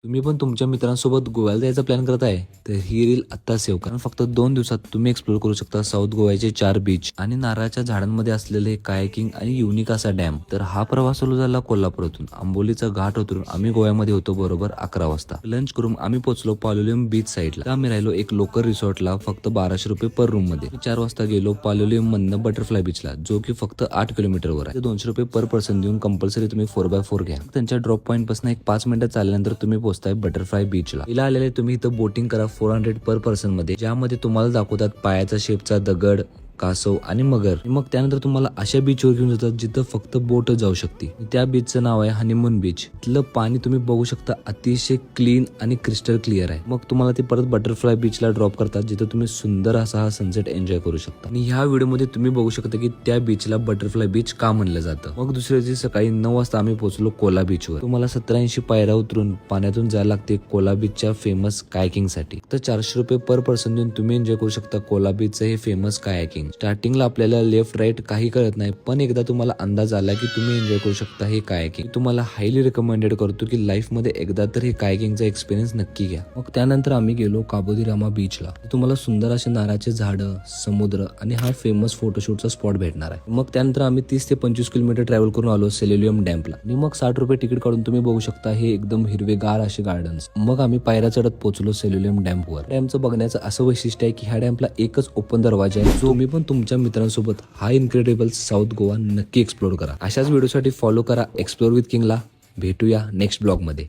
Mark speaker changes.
Speaker 1: तुम्ही पण तुमच्या मित्रांसोबत गोव्याला जायचा प्लॅन करत आहे तर ही रील आत्ता सेव्ह करा. फक्त 2 दिवसात तुम्ही एक्सप्लोर करू शकता साऊथ गोव्याचे 4 बीच आणि नारळाच्या झाडांमध्ये असलेले कायाकिंग आणि युनिक असा डॅम. तर हा प्रवास सुरू झाला कोल्हापुरातून. आंबोलीचा घाट उतरून आम्ही गोव्यामध्ये होतो बरोबर 11 वाजता. लंच करून आम्ही पोहोचलो पालोलियम बीच साईडला. आम्ही राहिलो एक लोकल रिसॉर्टला फक्त 1200 रुपये पर रूम मध्ये. 4 वाजता गेलो पालोलियम मधनं बटरफ्लाय बीचला, जो की फक्त 8 किलोमीटरवर आहे. 200 रुपये पर पर्सन देऊन कंपल्सरी तुम्ही 4x4 घ्या. त्यांच्या ड्रॉप पॉईंट पासून एक 5 मिनिटं चालल्यानंतर तुम्ही पोहोचताय बटरफ्लाय बीचला. इला आलेले तुम्ही इथं बोटिंग करा 400 पर पर्सन मध्ये, ज्यामध्ये तुम्हाला दाखवतात पायाचा शेपचा दगड, कासव आणि मगर. मग त्यानंतर तुम्हाला अशा बीचवर घेऊन जातात जिथं फक्त बोट जाऊ शकते. त्या बीचचं नाव आहे हनीमून बीच. तिथलं पाणी तुम्ही बघू शकता अतिशय क्लीन आणि क्रिस्टल क्लिअर आहे. मग तुम्हाला ते परत बटरफ्लाय बीचला ड्रॉप करतात, जिथं तुम्ही सुंदर असा हा सनसेट एन्जॉय करू शकता. आणि ह्या व्हिडिओमध्ये तुम्ही बघू शकता की त्या बीचला बटरफ्लाय बीच का म्हणलं जातं. मग दुसऱ्या दिवशी सकाळी 9 वाजता आम्ही पोहोचलो कोला बीचवर. तुम्हाला 70-80 पायऱ्या उतरून पाण्यातून जायला लागते कोला बीचच्या फेमस कायकिंग साठी. तर 400 रुपये पर पर्सन देऊन तुम्ही एन्जॉय करू शकता कोला बीचचं हे फेमस कायकिंग. स्टार्टिंगला आपल्याला लेफ्ट राईट काही कळत नाही, पण एकदा तुम्हाला अंदाज आला की तुम्ही एन्जॉय करू शकता हे कायकिंग. तुम्हाला हायली रिकमेंडेड करतो की लाईफ मध्ये एकदा तर हे कायकिंगचा एक्सपिरियन्स नक्की घ्या. मग त्यानंतर आम्ही गेलो काबोदीरामा बीचला. तुम्हाला सुंदर असे नारळाचे झाडं, समुद्र आणि हा फेमस फोटोशूटचा स्पॉट भेटणार आहे. मग त्यानंतर आम्ही 30 ते 25 किलोमीटर ट्रॅव्हल करून आलो सेल्युलियम डॅम्पला. आणि मग 60 रुपये तिकीट काढून तुम्ही बघू शकता हे एकदम हिरवेगार असे गार्डन्स. मग आम्ही पायऱ्या चढत पोहोचलो सेल्युलियम डॅम्पवर. डॅमचं बघण्याचं असं वैशिष्ट्य आहे की ह्या डॅम्पला एकच ओपन दरवाजा आहे, जो तुम्ही पण तुमच्या मित्रांसोबत हा इनक्रेडिबल साऊथ गोवा नक्की एक्सप्लोर करा. अशाच व्हिडिओसाठी फॉलो करा एक्सप्लोर विथ किंगला. भेटूया नेक्स्ट ब्लॉग मध्ये.